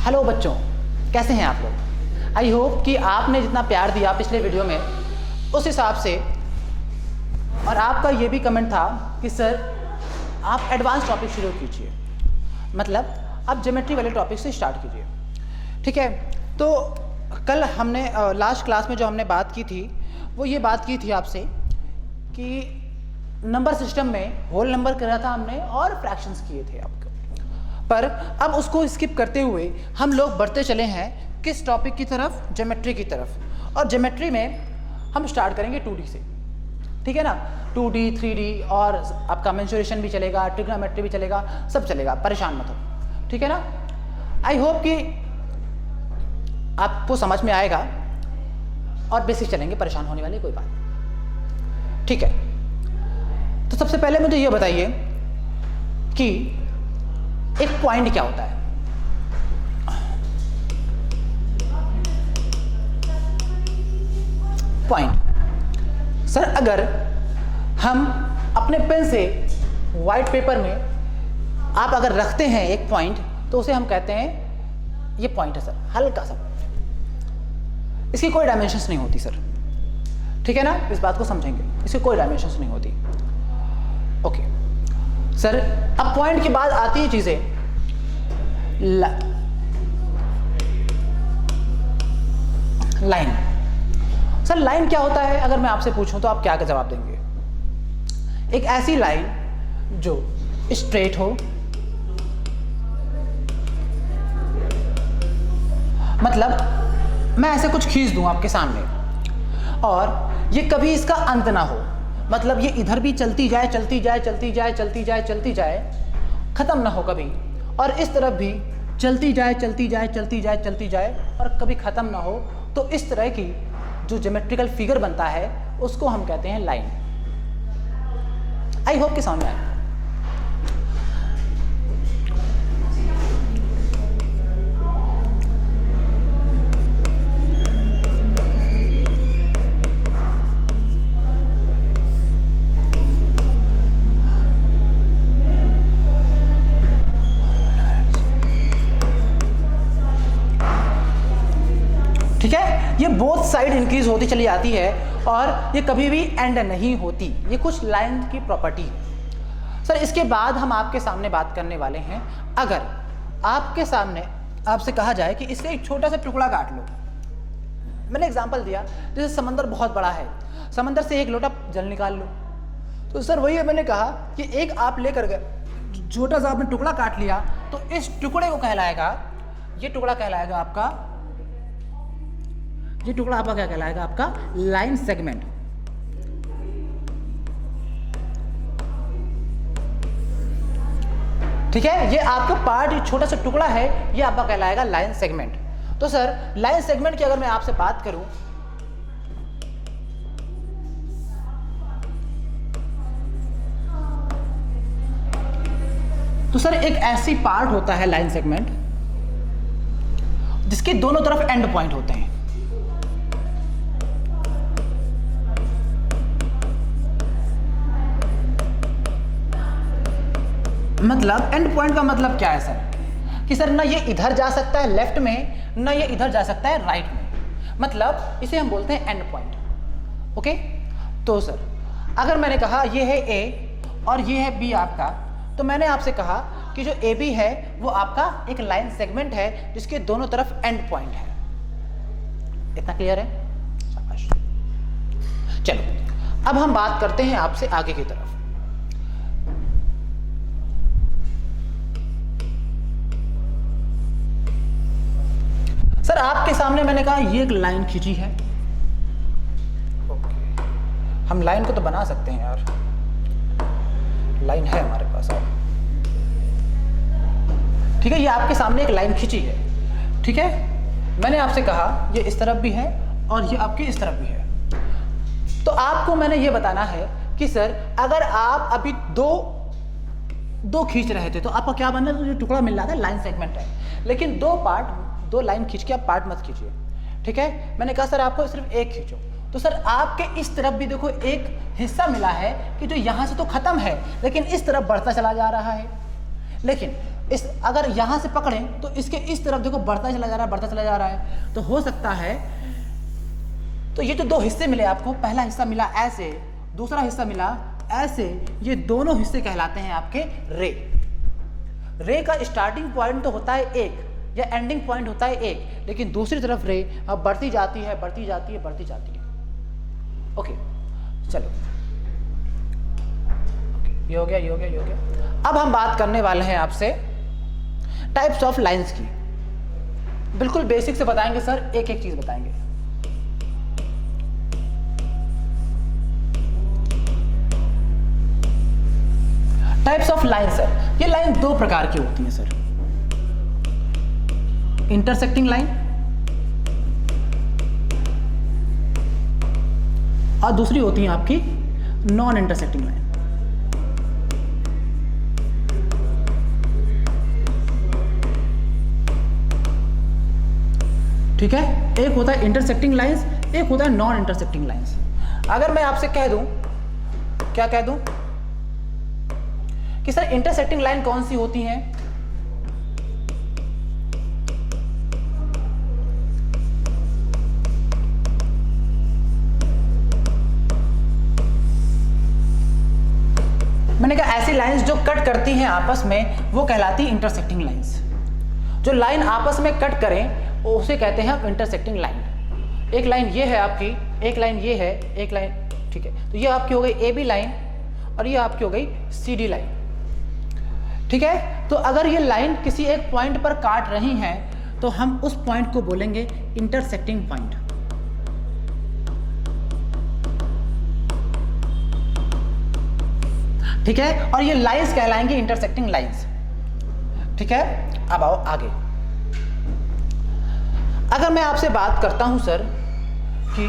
Hello बच्चों, कैसे हैं आप लोग। आई होप कि आपने जितना प्यार दिया पिछले वीडियो में उस हिसाब से, और आपका ये भी कमेंट था कि सर आप एडवांस टॉपिक शुरू कीजिए, मतलब आप ज्योमेट्री वाले टॉपिक से स्टार्ट कीजिए। ठीक है, तो कल हमने लास्ट क्लास में जो हमने बात की थी वो ये बात की थी आपसे कि नंबर सिस्टम में होल नंबर करा था हमने और फ्रैक्शंस किए थे आपको, पर अब उसको स्किप करते हुए हम लोग बढ़ते चले हैं किस टॉपिक की तरफ, ज्योमेट्री की तरफ। और ज्योमेट्री में हम स्टार्ट करेंगे 2D से, ठीक है ना। 2D 3D और आपका मेंसुरेशन भी चलेगा, ट्रिग्नोमेट्री भी चलेगा, सब चलेगा, परेशान मत हो, ठीक है ना। आई होप कि आपको समझ में आएगा और बेसिक चलेंगे, परेशान होने वाली कोई बात, ठीक है। तो सबसे पहले मुझे ये बताइए कि एक पॉइंट क्या होता है। पॉइंट सर, अगर हम अपने पेन से वाइट पेपर में आप अगर रखते हैं एक पॉइंट तो उसे हम कहते हैं ये पॉइंट है सर, हल्का सा। इसकी कोई डायमेंशंस नहीं होती सर, ठीक है ना, इस बात को समझेंगे, इसकी कोई डायमेंशंस नहीं होती। ओके सर, अब पॉइंट के बाद आती है चीजें लाइन। सर लाइन क्या होता है, अगर मैं आपसे पूछूं तो आप क्या का जवाब देंगे। एक ऐसी लाइन जो स्ट्रेट हो, मतलब मैं ऐसे कुछ खींच दूं आपके सामने और ये कभी इसका अंत ना हो, मतलब ये इधर भी चलती जाए चलती जाए चलती जाए चलती जाए चलती जाए, खत्म ना हो कभी, और इस तरफ भी चलती जाए चलती जाए चलती जाए चलती जाए और कभी खत्म ना हो। तो इस तरह की जो ज्योमेट्रिकल फिगर बनता है उसको हम कहते हैं लाइन। आई होप कि समझ में आए। ठीक है, ये बोथ साइड इंक्रीज होती चली जाती है और ये कभी भी एंड नहीं होती, ये कुछ लाइन की प्रॉपर्टी है। सर इसके बाद हम आपके सामने बात करने वाले हैं, अगर आपके सामने आपसे कहा जाए कि इससे एक छोटा सा टुकड़ा काट लो। मैंने एग्जांपल दिया, जैसे समंदर बहुत बड़ा है, समंदर से एक लोटा जल निकाल लो, तो सर वही मैंने कहा कि एक आप लेकर गए, छोटा सा आपने टुकड़ा काट लिया, तो इस टुकड़े को कहलाएगा, ये टुकड़ा कहलाएगा आपका, ये टुकड़ा आपका क्या कहलाएगा, आपका लाइन सेगमेंट। ठीक है, ये आपका पार्ट, ये छोटा सा टुकड़ा है, ये आपका कहलाएगा लाइन सेगमेंट। तो सर लाइन सेगमेंट की अगर मैं आपसे बात करूं तो सर एक ऐसी पार्ट होता है लाइन सेगमेंट जिसके दोनों तरफ एंड पॉइंट होते हैं। मतलब एंड पॉइंट का मतलब क्या है सर, कि सर ना ये इधर जा सकता है लेफ्ट में, ना ये इधर जा सकता है राइट में, मतलब इसे हम बोलते हैं एंड पॉइंट। ओके, तो सर अगर मैंने कहा ये है ए और ये है बी आपका, तो मैंने आपसे कहा कि जो ए बी है वो आपका एक लाइन सेगमेंट है जिसके दोनों तरफ एंड पॉइंट है। इतना क्लियर है? शाबाश। चलो अब हम बात करते हैं आपसे आगे की तरफ। सर आपके सामने मैंने कहा ये एक लाइन खींची है। ओके, हम लाइन को तो बना सकते हैं यार, लाइन है हमारे पास। ठीक है, ये आपके सामने एक लाइन खींची है, ठीक है। मैंने आपसे कहा ये इस तरफ भी है और ये आपके इस तरफ भी है, तो आपको मैंने ये बताना है कि सर अगर आप अभी दो खींच रहे थे तो आपका क्या बनना, तो जो टुकड़ा मिल रहा था लाइन सेगमेंट है, लेकिन दो लाइन खींच के आप पार्ट मत खींचिए, ठीक है। मैंने कहा सर आपको सिर्फ एक खींचो, तो सर आपके इस तरफ भी देखो एक हिस्सा मिला है कि जो यहां से तो खत्म है लेकिन इस तरफ बढ़ता चला जा रहा है, लेकिन इस अगर यहाँ से पकड़ें तो इसके इस तरफ देखो बढ़ता चला जा रहा है, बढ़ता चला जा रहा है। तो हो सकता है, तो ये जो दो हिस्से मिले आपको, पहला हिस्सा मिला ऐसे, दूसरा हिस्सा मिला ऐसे, ये दोनों हिस्से कहलाते हैं आपके रे। रे का स्टार्टिंग पॉइंट तो होता है एक या एंडिंग पॉइंट होता है एक, लेकिन दूसरी तरफ रे अब बढ़ती जाती है, बढ़ती जाती है, बढ़ती जाती है। ओके, चलो, ये हो गया, ये हो गया, ये हो गया। अब हम बात करने वाले हैं आपसे टाइप्स ऑफ लाइंस की। बिल्कुल बेसिक से बताएंगे सर, एक एक चीज बताएंगे। टाइप्स ऑफ लाइन सर, ये लाइन दो प्रकार की होती है सर, इंटरसेक्टिंग लाइन और दूसरी होती है आपकी नॉन इंटरसेक्टिंग लाइन। ठीक है, एक होता है इंटरसेक्टिंग लाइंस, एक होता है नॉन इंटरसेक्टिंग लाइंस। अगर मैं आपसे कह दूं, क्या कह दूं कि सर इंटरसेक्टिंग लाइन कौन सी होती है? मैंने कहा ऐसी लाइंस जो कट करती हैं आपस में, वो कहलाती इंटरसेक्टिंग लाइंस। जो लाइन आपस में कट करें उसे कहते हैं इंटरसेक्टिंग लाइन। एक लाइन ये है आपकी, एक लाइन ये है, एक लाइन, ठीक है, तो ये आपकी हो गई ए बी लाइन और ये आपकी हो गई सी डी लाइन। ठीक है, तो अगर ये लाइन किसी एक पॉइंट पर काट रही हैं तो हम उस पॉइंट को बोलेंगे इंटरसेक्टिंग पॉइंट। ठीक है, और ये लाइंस कहलाएंगी इंटरसेक्टिंग लाइंस। ठीक है, अब आओ आगे। अगर मैं आपसे बात करता हूं सर कि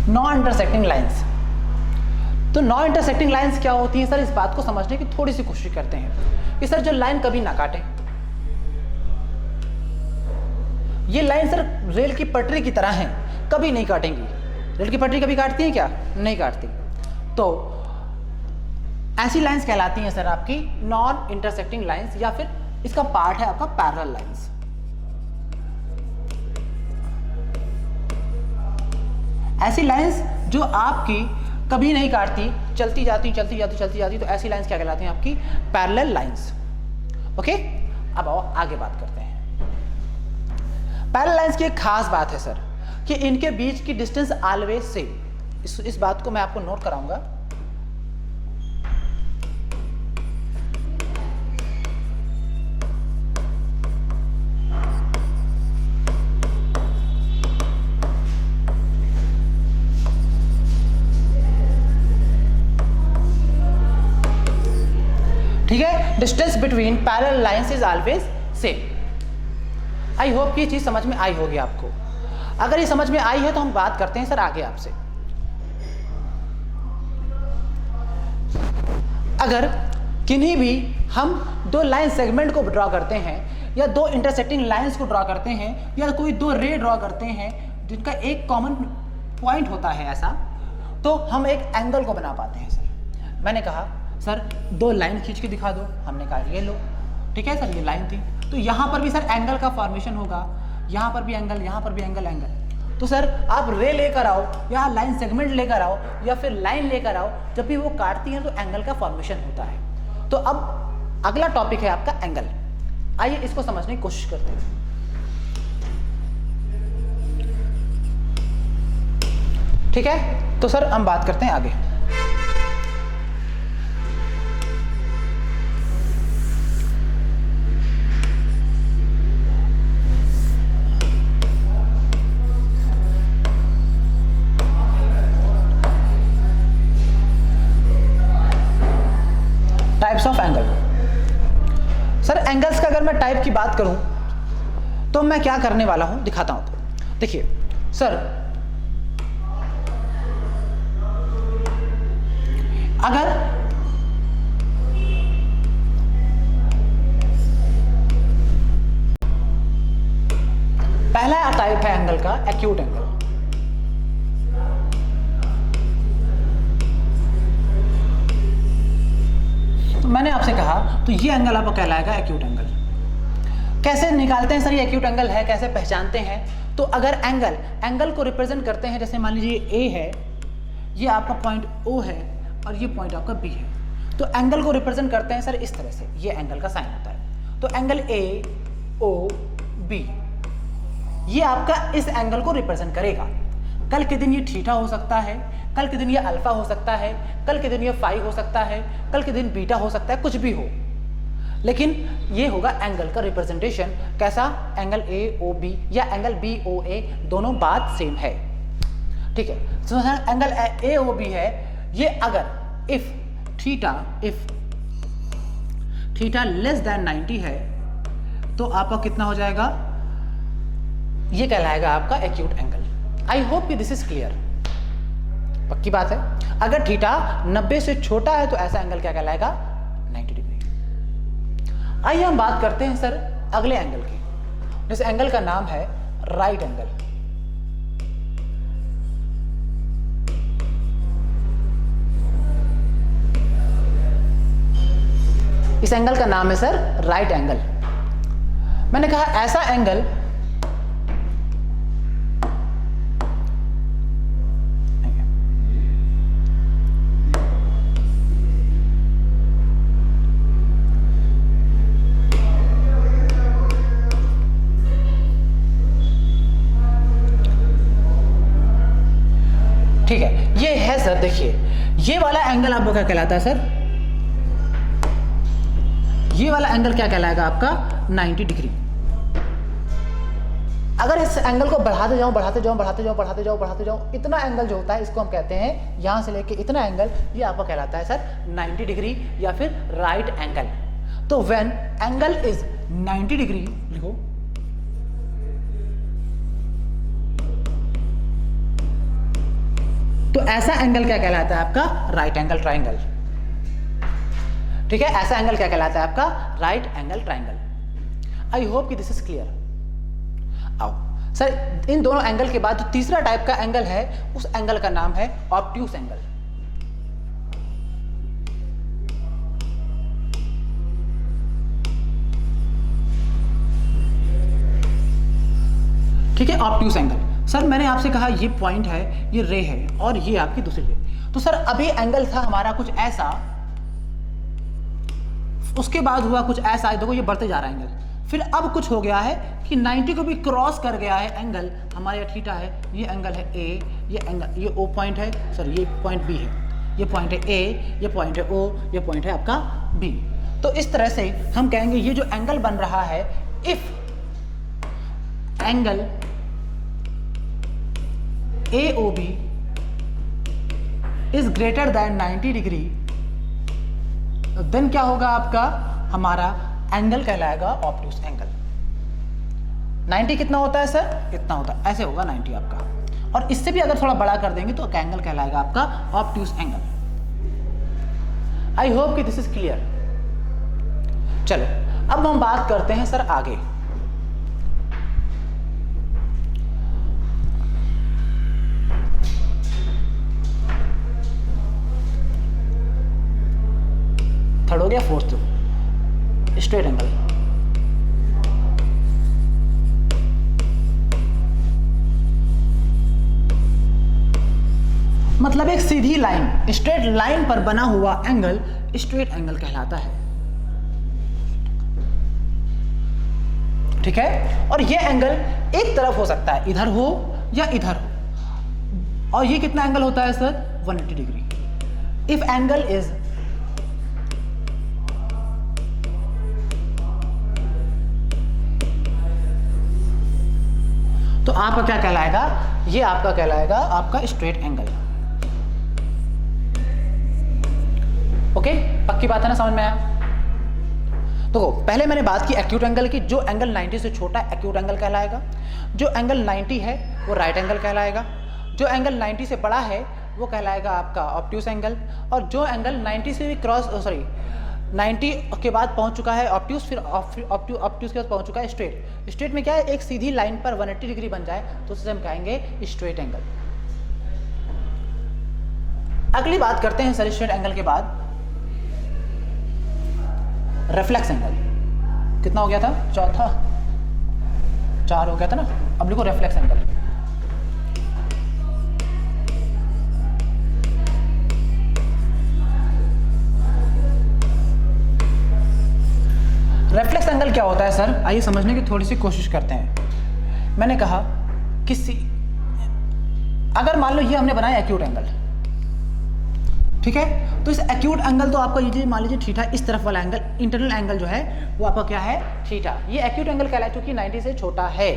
नॉन इंटरसेक्टिंग लाइंस, तो नॉन इंटरसेक्टिंग लाइंस क्या होती है सर? इस बात को समझने की थोड़ी सी कोशिश करते हैं कि सर जो लाइन कभी ना काटे, ये लाइन सर रेल की पटरी की तरह है, कभी नहीं काटेंगी। रेल की पटरी कभी काटती है क्या? नहीं काटती। तो ऐसी लाइंस कहलाती हैं सर आपकी नॉन इंटरसेक्टिंग लाइंस, या फिर इसका पार्ट है आपका पैरेलल लाइंस। ऐसी लाइंस जो आपकी कभी नहीं काटती, चलती जाती चलती जाती चलती जाती, तो ऐसी लाइंस क्या कहलाती हैं? आपकी पैरेलल लाइंस। ओके, अब आओ आगे बात करते हैं। पैरेलल लाइंस की एक खास बात है सर कि इनके बीच की डिस्टेंस ऑलवेज सेम। इस बात को मैं आपको नोट कराऊंगा। ठीक है, distance between parallel lines is always same. I hope कि ये चीज समझ में आई होगी आपको। अगर ये समझ में आई है तो हम बात करते हैं सर आगे आपसे। अगर किन्हीं भी हम दो लाइन सेगमेंट को ड्रॉ करते हैं या दो इंटरसेक्टिंग लाइंस को ड्रॉ करते हैं या कोई दो रे ड्रॉ करते हैं जिनका एक कॉमन पॉइंट होता है ऐसा, तो हम एक एंगल को बना पाते हैं सर। मैंने कहा सर दो लाइन खींच के दिखा दो, हमने कहा ये लो। ठीक है सर, ये लाइन थी, तो यहाँ पर भी सर एंगल का फॉर्मेशन होगा, यहाँ पर भी एंगल, यहाँ पर भी एंगल, एंगल। तो सर आप रे लेकर आओ या लाइन सेगमेंट लेकर आओ या फिर लाइन लेकर आओ, जब भी वो काटती हैं तो एंगल का फॉर्मेशन होता है। तो अब अगला टॉपिक है आपका एंगल। आइए इसको समझने की कोशिश करते हैं। ठीक है, तो सर हम बात करते हैं आगे। Types of angle. Sir angles का अगर मैं टाइप की बात करूं तो मैं क्या करने वाला हूं, दिखाता हूं आपको। देखिए सर, अगर पहला टाइप है एंगल का एक्यूट एंगल। तो मैंने आपसे कहा तो ये एंगल आपको कहलाएगा एक्यूट एंगल। कैसे निकालते हैं सर ये एक्यूट एंगल है, कैसे पहचानते हैं? तो अगर एंगल को रिप्रेजेंट करते हैं, जैसे मान लीजिए ए है, ये आपका पॉइंट ओ है और ये पॉइंट आपका बी है, तो एंगल को रिप्रेजेंट करते हैं सर इस तरह से, ये एंगल का साइन होता है। तो एंगल ए ओ बी ये आपका इस एंगल को रिप्रेजेंट करेगा। कल के दिन ये थीटा हो सकता है, कल के दिन ये अल्फा हो सकता है, कल के दिन ये फाई हो सकता है, कल के दिन बीटा हो सकता है, कुछ भी हो, लेकिन ये होगा एंगल का रिप्रेजेंटेशन। कैसा? एंगल ए ओ बी या एंगल बी ओ ए, दोनों बात सेम है, ठीक है। तो एंगल ए ओ बी है, ये अगर इफ थीटा लेस देन 90 है तो आपका कितना हो जाएगा? ये कहलाएगा आपका एक्यूट एंगल। आई होप कि दिस इज क्लियर। पक्की बात है। अगर थीटा 90 से छोटा है तो ऐसा एंगल क्या कहलाएगा? 90 डिग्री। आइए हम बात करते हैं सर अगले एंगल की। जिस एंगल का नाम है राइट एंगल। इस एंगल का नाम है सर राइट एंगल। मैंने कहा ऐसा एंगल ठीक है, ये है सर। देखिए ये वाला एंगल आपको क्या कहलाता है सर? ये वाला एंगल क्या कहलाएगा आपका? 90 डिग्री। अगर इस एंगल को बढ़ाते जाऊं, इतना एंगल जो होता है इसको हम कहते हैं, यहां से लेके इतना एंगल, ये आपका कहलाता है सर 90 डिग्री या फिर राइट एंगल। तो व्हेन एंगल इज 90 डिग्री, लिखो, तो ऐसा एंगल क्या कहलाता है आपका? Right angle triangle. ठीक है, ऐसा एंगल क्या कहलाता है आपका? Right angle triangle. I hope कि दिस इज क्लियर। आओ सर, इन दोनों एंगल के बाद जो तीसरा टाइप का एंगल है, उस एंगल का नाम है ऑब्ट्यूस एंगल। ठीक है, ऑब्ट्यूस एंगल। सर मैंने आपसे कहा ये पॉइंट है, ये रे है और ये आपकी दूसरी रे। तो सर अभी एंगल था हमारा कुछ ऐसा, उसके बाद हुआ कुछ ऐसा, देखो ये बढ़ते जा रहा है एंगल। फिर अब कुछ हो गया है कि 90 को भी क्रॉस कर गया है एंगल, हमारे यहाँ थीटा है, ये एंगल है ए, ये एंगल, ये ओ पॉइंट है, सॉरी ये पॉइंट बी है, ये पॉइंट है ए, ये पॉइंट है ओ, ये पॉइंट है आपका बी। तो इस तरह से हम कहेंगे ये जो एंगल बन रहा है, if angle AOB is greater than 90 degree, then क्या होगा आपका? हमारा एंगल कहलाएगा ऑब्ट्यूस एंगल। 90 कितना होता है सर? इतना होता है, ऐसे होगा 90 आपका। और इससे भी अगर थोड़ा बड़ा कर देंगे तो एंगल कहलाएगा आपका ऑब्ट्यूस एंगल। आई होप कि दिस इज क्लियर। चलो अब हम बात करते हैं सर आगे। थर्ड हो गया, फोर्थ स्ट्रेट एंगल। मतलब एक सीधी लाइन, स्ट्रेट लाइन पर बना हुआ एंगल स्ट्रेट एंगल कहलाता है। ठीक है, और ये एंगल एक तरफ हो सकता है, इधर हो या इधर हो। और ये कितना एंगल होता है sir? 180 degree. If angle is तो आपका क्या कहलाएगा? ये आपका कहलाएगा आपका स्ट्रेट एंगल। ओके, पक्की बात है ना, समझ में आया? तो पहले मैंने बात की एक्यूट एंगल की। जो एंगल 90 से छोटा है एक्यूट एंगल कहलाएगा, जो एंगल 90 है वो राइट एंगल कहलाएगा, जो एंगल 90 से बड़ा है वो कहलाएगा आपका ऑब्ट्यूस एंगल, और जो एंगल 90 से भी 90 के बाद पहुंच चुका है ऑब्ट्यूज, फिर ऑब्ट्यूज के बाद पहुंच चुका है स्ट्रेट। स्ट्रेट में क्या है, एक सीधी लाइन पर 180 डिग्री बन जाए तो उसे हम कहेंगे स्ट्रेट एंगल। अगली बात करते हैं सर स्ट्रेट एंगल के बाद रिफ्लेक्स एंगल। कितना हो गया था, चौथा, 4 हो गया था ना। अब लिखो रिफ्लेक्स एंगल। रिफ्लेक्स एंगल क्या होता है सर, आइए समझने की थोड़ी सी कोशिश करते हैं। मैंने कहा अगर मान लो ये हमने बनाया एक्यूट एंगल, ठीक है, तो इस एक्यूट एंगल तो आपका ये मान लीजिए थीटा, इस तरफ वाला एंगल इंटरनल एंगल जो है वो आपका क्या है, थीटा। ये एक्यूट एंगल कहलाए क्योंकि 90 से छोटा है।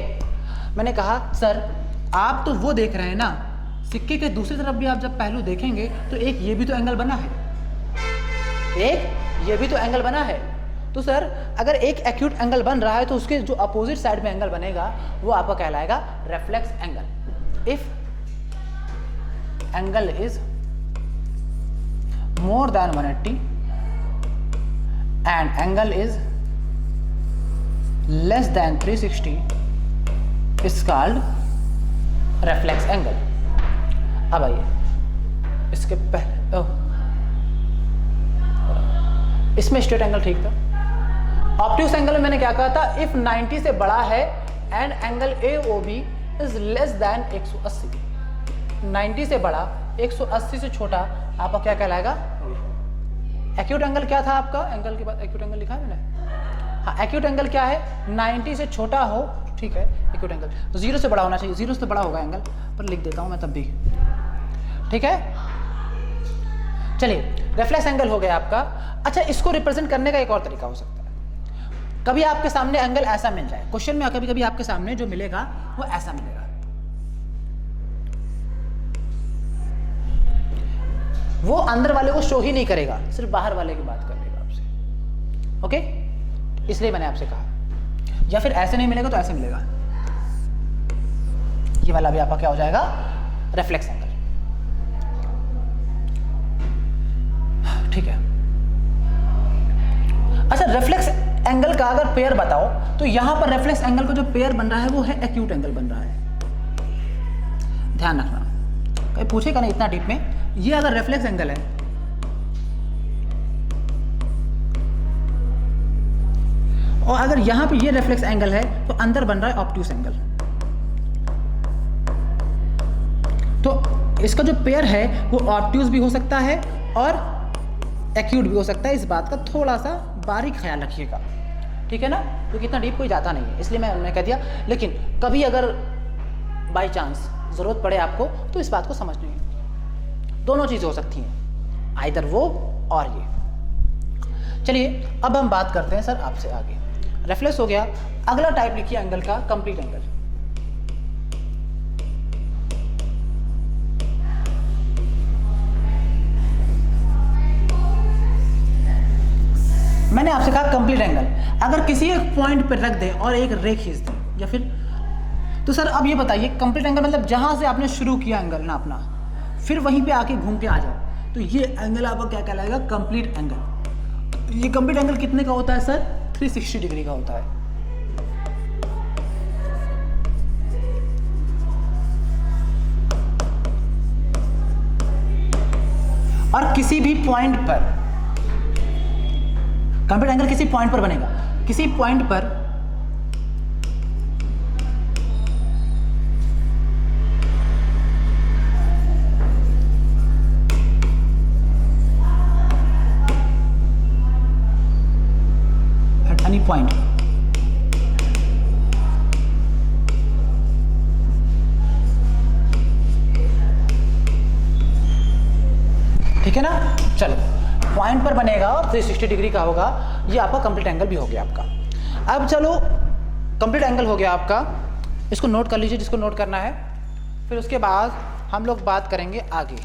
मैंने कहा सर आप तो वो देख रहे हैं ना, सिक्के के दूसरी तरफ भी आप जब पहलू देखेंगे तो एक ये भी तो एंगल बना है, एक ये भी तो एंगल बना है। तो सर अगर एक एक्यूट एंगल बन रहा है तो उसके जो अपोजिट साइड में एंगल बनेगा वो आपका कहलाएगा reflex angle. If angle is more than 180 and angle is less than 360 is called reflex angle. अब आइए इसके पहले इसमें स्ट्रेट एंगल ठीक था। ऑब्ट्यूस एंगल में मैंने क्या कहा था, इफ 90 से बड़ा है and angle AOB is less than 180, 90 से बड़ा 180 से छोटा आपका क्या कहलाएगा, एक्यूट एंगल। क्या था आपका एंगल के बाद एक्यूट एंगल लिखा है मैंने, हाँ एक्यूट एंगल क्या है, 90 से छोटा हो, ठीक है एक्यूट एंगल। तो 0 से बड़ा होना चाहिए, 0 से बड़ा होगा एंगल, पर लिख देता हूं मैं तब भी, ठीक है। चलिए रिफ्लेक्स एंगल हो गया आपका। अच्छा इसको रिप्रेजेंट करने का एक और तरीका हो सकता है, कभी आपके सामने एंगल ऐसा मिल जाए क्वेश्चन में, कभी कभी आपके सामने जो मिलेगा वो ऐसा मिलेगा, वो अंदर वाले को शो ही नहीं करेगा, सिर्फ बाहर वाले की बात कर लेगा आपसे, ओके। इसलिए मैंने आपसे कहा, या फिर ऐसे नहीं मिलेगा तो ऐसे मिलेगा, ये वाला भी आपका क्या हो जाएगा, रिफ्लेक्स एंगल, ठीक है। अच्छा रिफ्लेक्स एंगल का अगर पेयर बताओ तो यहां पर रिफ्लेक्स एंगल का जो पेयर बन रहा है वो है एक्यूट एंगल बन रहा है, ध्यान रखना, कहीं पूछेगा नहीं इतना डीप में। ये अगर रिफ्लेक्स एंगल है और अगर यहां पे ये रिफ्लेक्स एंगल है तो अंदर बन रहा है ऑब्ट्यूस एंगल। तो इसका जो पेयर है वो ऑब्ट्यूस भी हो सकता है और एक्यूट भी हो सकता है, इस बात का थोड़ा सा बारीक ख्याल रखिएगा, ठीक है ना, क्योंकि इतना डीप कोई जाता नहीं है, इसलिए मैंने कह दिया। लेकिन कभी अगर बाई चांस ज़रूरत पड़े आपको तो इस बात को समझनी है, दोनों चीज़ें हो सकती हैं, आइदर वो और ये। चलिए अब हम बात करते हैं सर आपसे आगे, रिफ्लेक्स हो गया, अगला टाइप लिखिए एंगल का, कंप्लीट एंगल। मैंने आपसे कहा कंप्लीट एंगल अगर किसी एक पॉइंट पर रख दें और एक रे खींच दें या फिर, तो सर अब ये बताइए कंप्लीट एंगल मतलब जहां से आपने शुरू किया एंगल नापना फिर वहीं पे आके घूम के आ जाओ, तो ये एंगल आपका क्या कहलाएगा, कंप्लीट एंगल। ये कंप्लीट एंगल कितने का होता है सर, 360 डिग्री का होता है। और किसी भी पॉइंट पर कंप्लीट एंगल किसी पॉइंट पर बनेगा, किसी पॉइंट पर एट एनी पॉइंट, ठीक है ना। चलो पॉइंट पर बनेगा और 360 डिग्री का होगा, ये आपका कंप्लीट एंगल भी हो गया आपका। अब चलो कंप्लीट एंगल हो गया आपका, इसको नोट कर लीजिए जिसको नोट करना है, फिर उसके बाद हम लोग बात करेंगे आगे।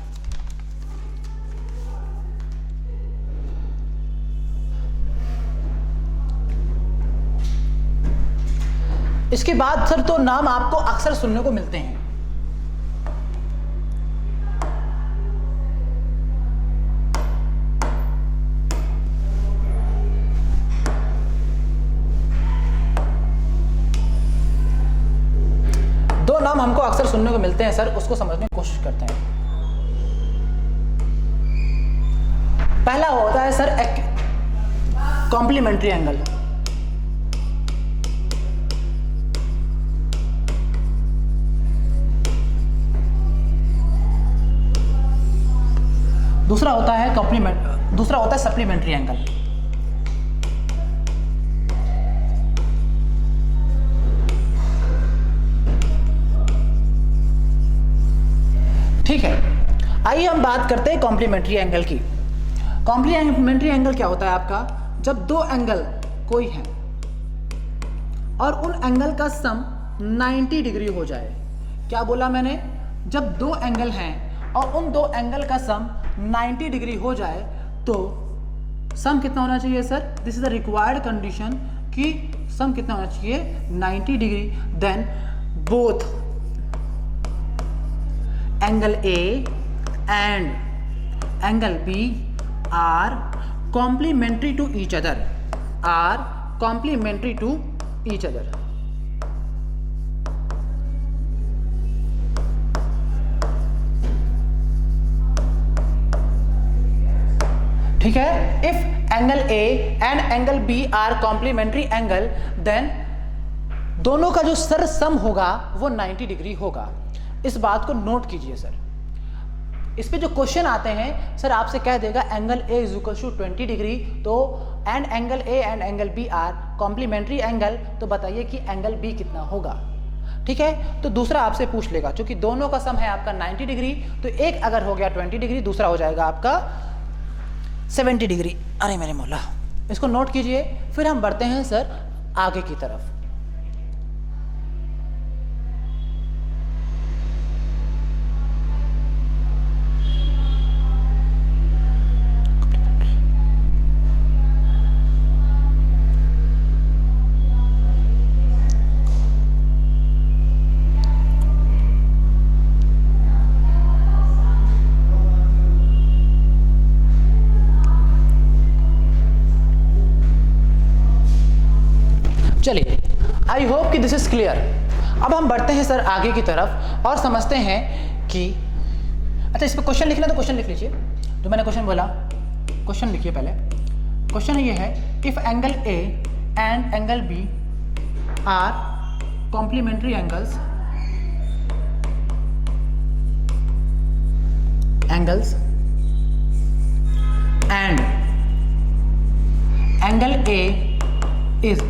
इसके बाद सर तो नाम आपको अक्सर सुनने को मिलते हैं, नाम हमको अक्सर सुनने को मिलते हैं सर, उसको समझने की कोशिश करते हैं। पहला होता है सर कॉम्प्लीमेंट्री एंगल। दूसरा होता है सप्लीमेंट्री एंगल। ठीक है, आइए हम बात करते हैं कॉम्प्लीमेंट्री एंगल की। कॉम्प्लीमेंट्री एंगल क्या होता है आपका? जब दो एंगल कोई है और उन एंगल का सम 90 डिग्री हो जाए। क्या बोला मैंने? जब दो एंगल हैं और उन दो एंगल का सम 90 डिग्री हो जाए तो सम कितना होना चाहिए sir? This is the required condition कि सम कितना होना चाहिए? 90 degree. Then both angle A and angle B are complementary to each other, ठीक है। If angle A and angle B are complementary angle, then दोनों का जो सर सम होगा वो 90 डिग्री होगा। इस बात को नोट कीजिए सर। इस पे जो क्वेश्चन आते हैं सर, आपसे कह देगा angle A is equal to 20 degree, तो and angle A and angle B are complementary angle, तो बताइए कि एंगल बी कितना होगा। ठीक है, तो दूसरा आपसे पूछ लेगा, क्योंकि दोनों का सम है आपका 90 डिग्री, तो एक अगर हो गया 20 डिग्री, दूसरा हो जाएगा आपका 70 डिग्री। अरे मेरे मौला, इसको नोट कीजिए। फिर हम बढ़ते हैं सर आगे की तरफ। चलिए, आई होप कि दिस इज क्लियर। अब हम बढ़ते हैं सर आगे की तरफ और समझते हैं कि अच्छा, इस पर क्वेश्चन लिखना तो क्वेश्चन लिख लीजिए। जो मैंने क्वेश्चन बोला, क्वेश्चन लिखिए पहले। क्वेश्चन ये है, if angle A and angle B are complementary angles and angle A is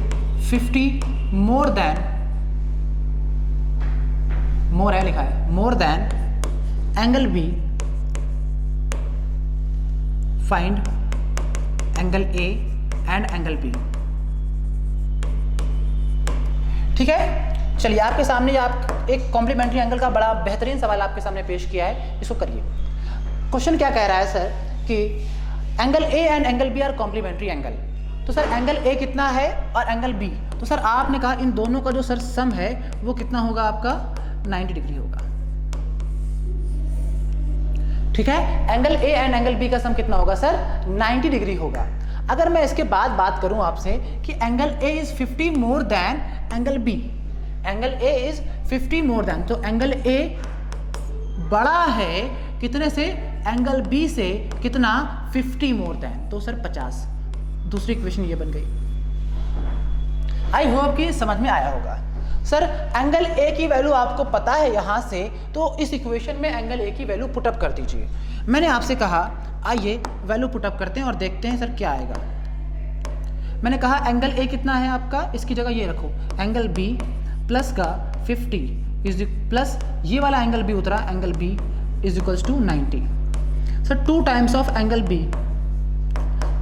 50 more than, more है लिखा है, more than angle B, find angle A and angle B. ठीक है, चलिए आपके सामने आप एक कॉम्प्लीमेंट्री एंगल का बड़ा बेहतरीन सवाल आपके सामने पेश किया है, इसको करिए। क्वेश्चन क्या कह रहा है सर कि angle A and angle B are complementary angle. तो सर एंगल ए कितना है और एंगल बी, तो सर आपने कहा इन दोनों का जो सर सम है वो कितना होगा आपका? 90 डिग्री होगा। ठीक है, angle A and angle B का सम कितना होगा सर? 90 डिग्री होगा। अगर मैं इसके बाद बात करूं आपसे कि angle A is 50 more than angle B, angle A is 50 more than, तो एंगल ए बड़ा है कितने से? एंगल बी से। कितना? 50 मोर देन, तो सर 50। दूसरी इक्वेशन ये बन गई। आई होप कि समझ में आया होगा। सर एंगल ए की वैल्यू आपको पता है यहां से, तो इस इक्वेशन में एंगल ए की वैल्यू पुटअप कर दीजिए। मैंने आपसे कहा आइए वैल्यू पुटअप करते हैं और देखते हैं सर क्या आएगा। मैंने कहा एंगल ए कितना है आपका, इसकी जगह ये रखो, एंगल बी प्लस का 50 इज प्लस ये वाला एंगल बी उतरा, angle B is equals to 90। Sir 2 times of angle B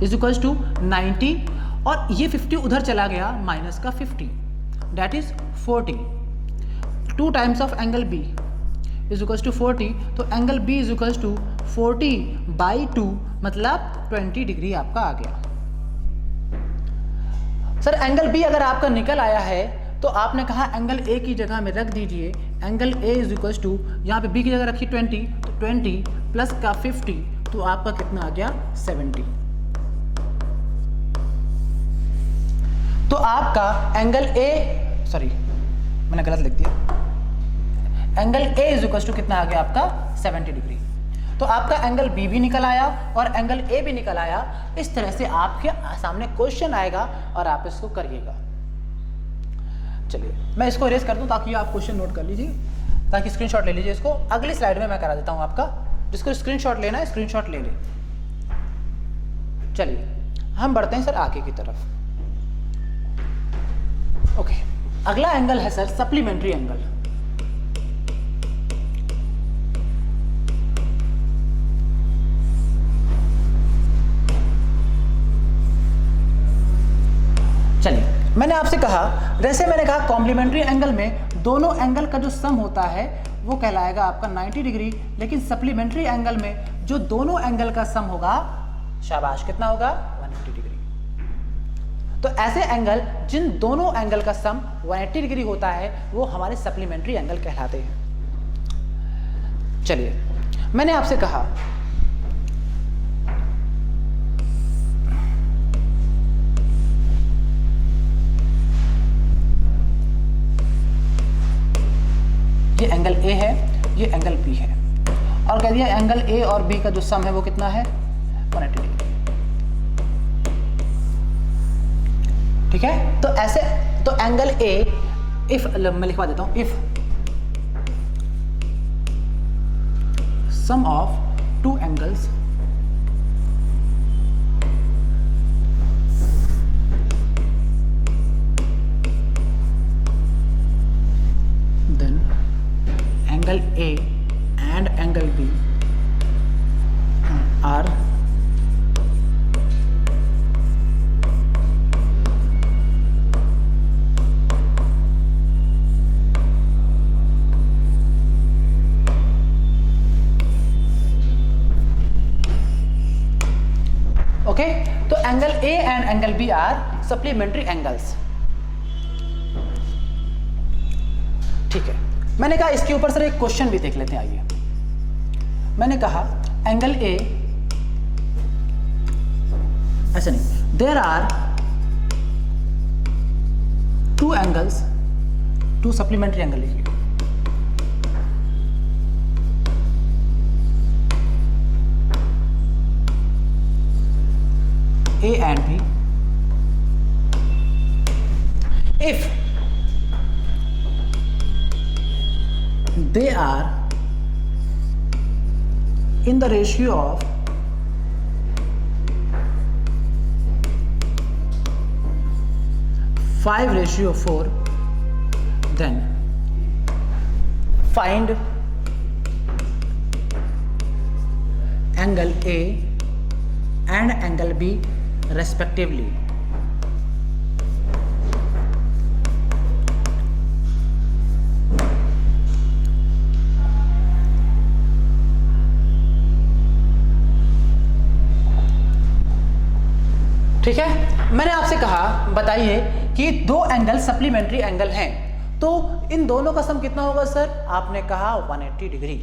is equals to 90 और ये 50 उधर चला गया, माइनस का 50 that is 40। 2 times of angle B is equals to 40, तो angle B is equals to 40/2 मतलब 20 डिग्री आपका आ गया। सर एंगल बी अगर आपका निकल आया है तो आपने कहा एंगल ए की जगह में रख दीजिए, angle A is equals to, यहाँ पे बी की जगह रखी 20, तो 20 प्लस का 50, तो आपका कितना आ गया? 70। तो आपका एंगल ए, सॉरी मैंने गलत लिख दिया, angle A is equal to कितना आ गया आपका 70 डिग्री। तो आपका एंगल बी भी निकल आया और एंगल ए भी निकल आया। इस तरह से आपके सामने क्वेश्चन आएगा और आप इसको करिएगा। चलिए मैं इसको इरेज कर दूं ताकि आप क्वेश्चन नोट कर लीजिए, ताकि स्क्रीनशॉट ले लीजिए। इसको अगली स्लाइड में मैं करा देता हूं आपका, जिसको स्क्रीनशॉट लेना है स्क्रीनशॉट ले ले। चलिए हम बढ़ते हैं सर आगे की तरफ। ओके, अगला एंगल है सर सप्लीमेंट्री एंगल। चलिए मैंने आपसे कहा, जैसे मैंने कहा कॉम्प्लीमेंट्री एंगल में दोनों एंगल का जो सम होता है वो कहलाएगा आपका 90 डिग्री, लेकिन सप्लीमेंट्री एंगल में जो दोनों एंगल का सम होगा, शाबाश, कितना होगा 180 डिग्री। तो ऐसे एंगल जिन दोनों एंगल का सम 180 डिग्री होता है वो हमारे सप्लीमेंट्री एंगल कहलाते हैं। चलिए मैंने आपसे कहा ये एंगल ए है, ये एंगल बी है, और कह दिया एंगल ए और बी का जो सम है वो कितना है 180 डिग्री। ठीक है, तो ऐसे तो एंगल ए, इफ मैं लिखवा देता हूं, if sum of two angles then angle A and angle B are okay. तो angle A and angle B are supplementary angles. ठीक है, मैंने कहा इसके ऊपर सर एक क्वेश्चन भी देख लेते हैं, आइए। मैंने कहा एंगल ए, ऐसा नहीं, there are two angles, two supplementary angle लिखिए, A and B, if they are in the ratio of 5:4, then find angle A and angle B respectively. ठीक है, मैंने आपसे कहा बताइए कि दो एंगल सप्लीमेंट्री एंगल हैं, तो इन दोनों का सम कितना होगा सर? आपने कहा 180 डिग्री।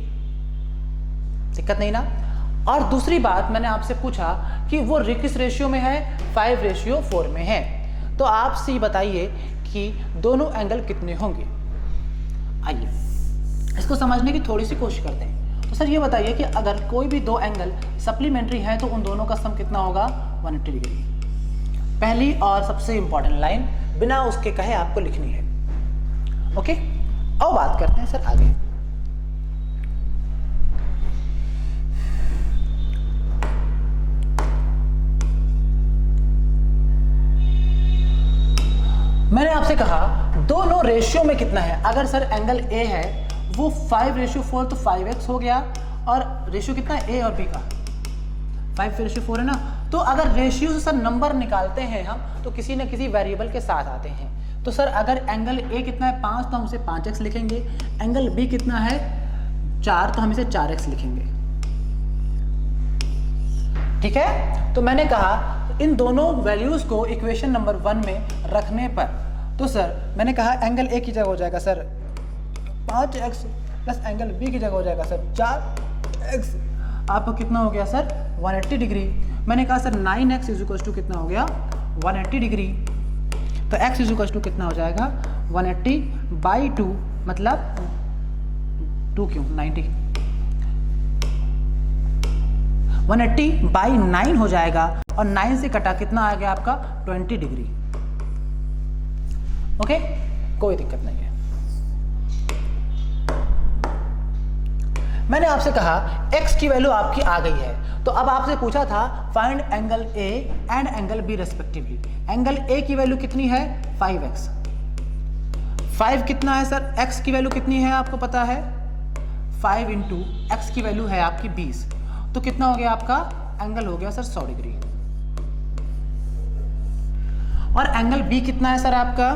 दिक्कत नहीं ना? और दूसरी बात मैंने आपसे पूछा कि वो किस रेशियो में है? 5:4 में है। तो आपसे बताइए कि दोनों एंगल कितने होंगे। आइए इसको समझने की थोड़ी सी कोशिश करते हैं। तो सर ये बताइए कि अगर कोई भी दो एंगल सप्लीमेंट्री है तो उन दोनों का सम कितना होगा? 180 डिग्री। पहली और सबसे इंपॉर्टेंट लाइन बिना उसके कहे आपको लिखनी है। ओके, अब बात करते हैं सर आगे। मैंने आपसे कहा दोनों रेशियो में कितना है। अगर सर एंगल ए है वो 5:4 तो 5x हो गया, और रेशियो कितना है ए और बी का? 5:4 है ना। तो अगर रेशियो से सर नंबर निकालते हैं हम तो किसी न किसी वेरिएबल के साथ आते हैं। तो सर अगर एंगल ए कितना है 5 तो हम इसे 5x लिखेंगे, एंगल बी कितना है 4 तो हम इसे 4x लिखेंगे। ठीक है, तो मैंने कहा इन दोनों वैल्यूज को इक्वेशन नंबर 1 में रखने पर तो सर मैंने कहा एंगल ए की जगह हो जाएगा sir 5x plus angle B की जगह हो जाएगा सर 4x। आपको कितना हो गया सर? 180 डिग्री। मैंने कहा sir 9x is equal to कितना हो गया? 180 डिग्री। तो x इज इक्वल टू कितना हो जाएगा? 180/2 मतलब 2 क्यों 90, 180/9 हो जाएगा और 9 से कटा कितना आ गया आपका 20 डिग्री। ओके, कोई दिक्कत नहीं है। मैंने आपसे कहा x की वैल्यू आपकी आ गई है, तो अब आपसे पूछा था find angle A and angle B respectively. Angle A की वैल्यू कितनी है 5x, 5 कितना है सर, x की वैल्यू कितनी है आपको पता है 5 इंटू x की वैल्यू है आपकी 20, तो कितना हो गया आपका एंगल हो गया सर 100 डिग्री। और एंगल B कितना है सर आपका,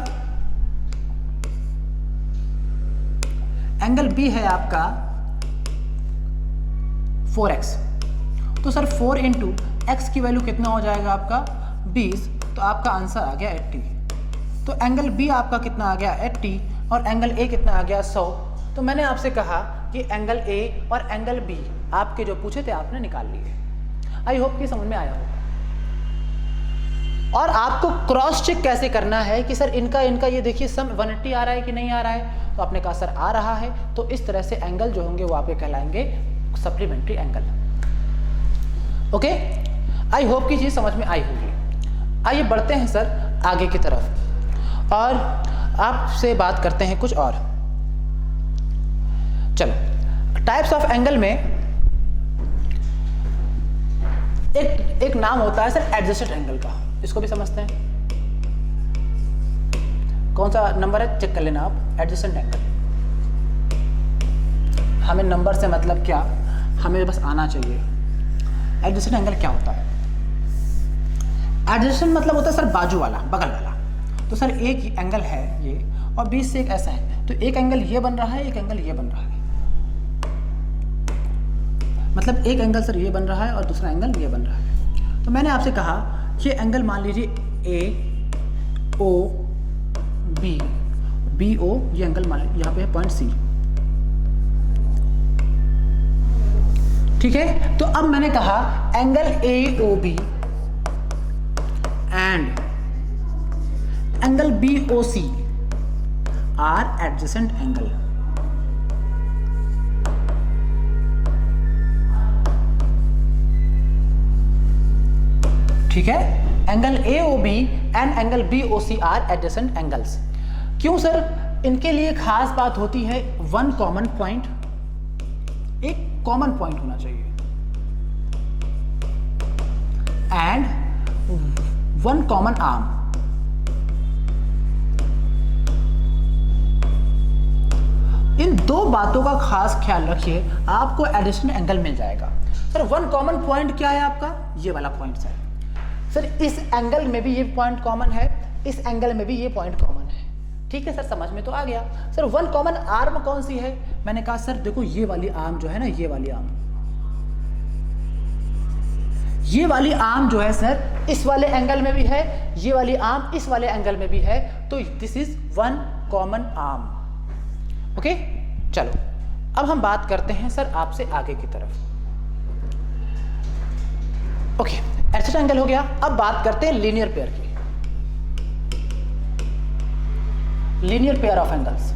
एंगल B है आपका 4x, तो सर 4 इंटू एक्स की वैल्यू कितना हो जाएगा आपका 20, तो आपका आंसर आ गया 80। तो एंगल B आपका कितना आ गया 80 और एंगल A कितना आ गया 100। तो मैंने आपसे कहा कि एंगल A और एंगल B आपके जो पूछे थे आपने निकाल लिए। आई होप कि समझ में आया होगा। और आपको क्रॉस चेक कैसे करना है कि सर इनका ये देखिए सम 180 आ रहा है कि नहीं आ रहा है, तो आपने कहा सर आ रहा है, तो इस तरह से एंगल जो होंगे वो आपके कहलाएंगे supplementary angle. Okay, I hope की चीज समझ में आई होगी। आइए बढ़ते हैं सर आगे की तरफ और आपसे बात करते हैं कुछ और। चलो, टाइप्स ऑफ एंगल में एक नाम होता है सर एडजस्टेड एंगल का, इसको भी समझते हैं। कौन सा नंबर है चेक कर लेना आप, एडजस्टेड एंगल। हमें नंबर से मतलब क्या, हमें बस आना चाहिए। एडजस्टेड एंगल क्या होता है, एडजस्टेड मतलब होता है सर बाजू वाला, बगल वाला। तो सर एक एंगल है ये और बीच से एक ऐसा है, तो एक एंगल ये बन रहा है, एक एंगल ये बन रहा है, मतलब एक एंगल सर ये बन रहा है और दूसरा एंगल ये बन रहा है। तो मैंने आपसे कहा ये एंगल मान लीजिए AO BO, ये एंगल मान लीजिए यहाँ पे है पॉइंट C, ठीक है। तो अब मैंने कहा angle AOB and angle BOC are adjacent angle. ठीक है, angle AOB and angle BOC are adjacent angles. क्यों सर, इनके लिए खास बात होती है वन कॉमन पॉइंट, एक कॉमन पॉइंट होना चाहिए एंड वन कॉमन आर्म। इन दो बातों का खास ख्याल रखिए, आपको एडजेसेंट एंगल मिल जाएगा। सर वन कॉमन पॉइंट क्या है आपका, ये वाला पॉइंट है सर, इस एंगल में भी ये पॉइंट कॉमन है, इस एंगल में भी ये पॉइंट कॉमन है। ठीक है सर, समझ में तो आ गया। सर वन कॉमन आर्म कौन सी है, मैंने कहा सर देखो ये वाली आर्म जो है ना, ये वाली आर्म, ये वाली आर्म जो है सर इस वाले एंगल में भी है, ये वाली आर्म इस वाले एंगल में भी है, तो this is one common arm. Okay, चलो अब हम बात करते हैं सर आपसे आगे की तरफ। ओके, एडजेसेंट एंगल हो गया। अब बात करते हैं लीनियर पेयर की, लीनियर पेयर ऑफ एंगल्स।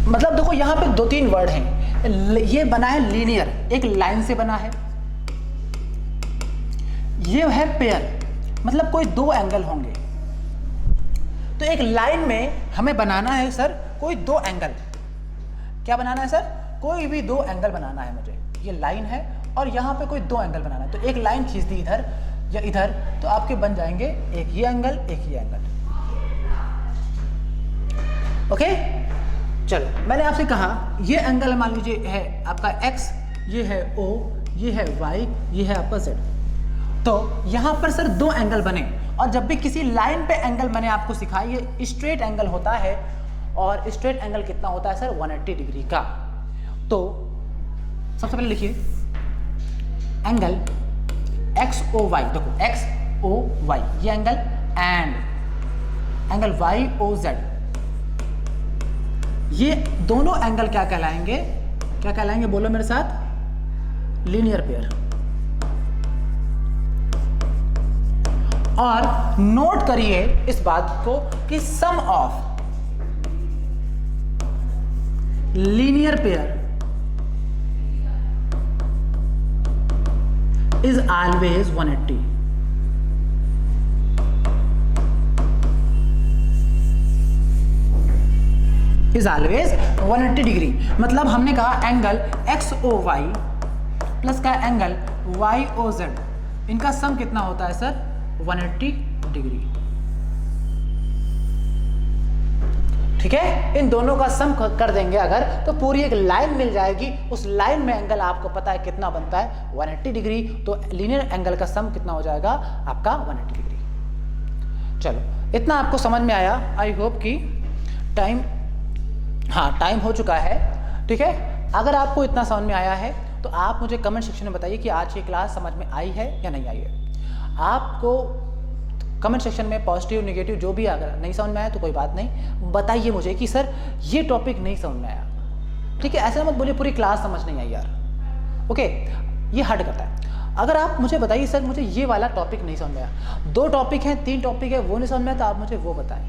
मतलब देखो यहां पे 2-3 वर्ड हैं। ये बना है लीनियर, एक लाइन से बना है। ये है पेयर, मतलब कोई दो एंगल होंगे। तो एक लाइन में हमें बनाना है सर कोई दो एंगल। क्या बनाना है सर, कोई भी दो एंगल बनाना है मुझे। ये लाइन है और यहां पे कोई दो एंगल बनाना है, तो एक लाइन खींच दी इधर या इधर, तो आपके बन जाएंगे एक ये एंगल, एक ये एंगल। ओके, चलो मैंने आपसे कहा ये एंगल मान लीजिए है आपका x, ये है O, ये है y, ये है आपका z। तो यहां पर सर दो एंगल बने, और जब भी किसी लाइन पे एंगल मैंने आपको सिखाया, ये स्ट्रेट एंगल होता है, और स्ट्रेट एंगल कितना होता है सर 180 डिग्री का। तो सबसे पहले लिखिए एंगल XOY, देखो XOY ये एंगल, एंड एंगल YOZ, ये दोनों एंगल क्या कहलाएंगे, क्या कहलाएंगे, बोलो मेरे साथ, लीनियर पेयर। और नोट करिए इस बात को कि sum of linear pair is always 180। Is always 180 degree. मतलब हमने कहा एंगल XOY प्लस का एंगल YOZ, इनका सम कितना होता है सर? 180 डिग्री। ठीक है, इन दोनों का सम कर देंगे अगर, तो पूरी एक लाइन मिल जाएगी। उस लाइन में एंगल आपको पता है कितना बनता है? 180 डिग्री। तो लीनियर एंगल का सम कितना हो जाएगा आपका? 180 डिग्री। चलो, इतना आपको समझ में आया। आई होप कि टाइम हो चुका है। ठीक है, अगर आपको इतना समझ में आया है तो आप मुझे कमेंट सेक्शन में बताइए कि आज की क्लास समझ में आई है या नहीं आई है। आपको कमेंट सेक्शन में पॉजिटिव नेगेटिव जो भी, अगर नहीं समझ में आया तो कोई बात नहीं, बताइए मुझे कि सर ये टॉपिक नहीं समझ में आया। ठीक है, ऐसा मत बोलिए पूरी क्लास समझ नहीं आई यार। ओके, ये हर्ट करता है। अगर आप मुझे बताइए सर मुझे ये वाला टॉपिक नहीं समझ में आया, 2 टॉपिक हैं 3 टॉपिक है वो नहीं समझ में आया, तो आप मुझे वो बताएं,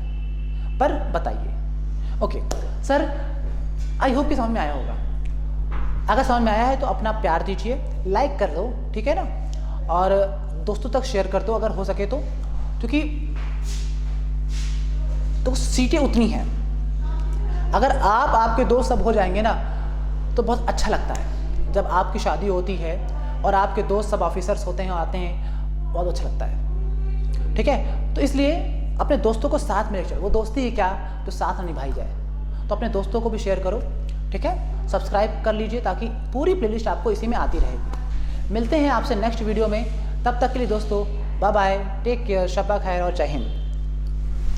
पर बताइए। ओके सर, आई होप कि समझ में आया होगा। अगर समझ में आया है तो अपना प्यार दीजिए, लाइक कर दो, ठीक है ना, और दोस्तों तक शेयर कर दो अगर हो सके तो, क्योंकि तो सीटें उतनी हैं। अगर आप आपके दोस्त सब हो जाएंगे ना तो बहुत अच्छा लगता है। जब आपकी शादी होती है और आपके दोस्त सब ऑफिसर्स होते हैं, आते हैं, बहुत अच्छा लगता है। ठीक है, तो इसलिए अपने दोस्तों को साथ में लेकर, वो दोस्ती ही क्या जो साथ में निभाई जाए, तो अपने दोस्तों को भी शेयर करो। ठीक है, सब्सक्राइब कर लीजिए ताकि पूरी प्लेलिस्ट आपको इसी में आती रहेगी। मिलते हैं आपसे नेक्स्ट वीडियो में, तब तक के लिए दोस्तों बाय बाय, टेक केयर, शब्बा खैर और जय हिंद।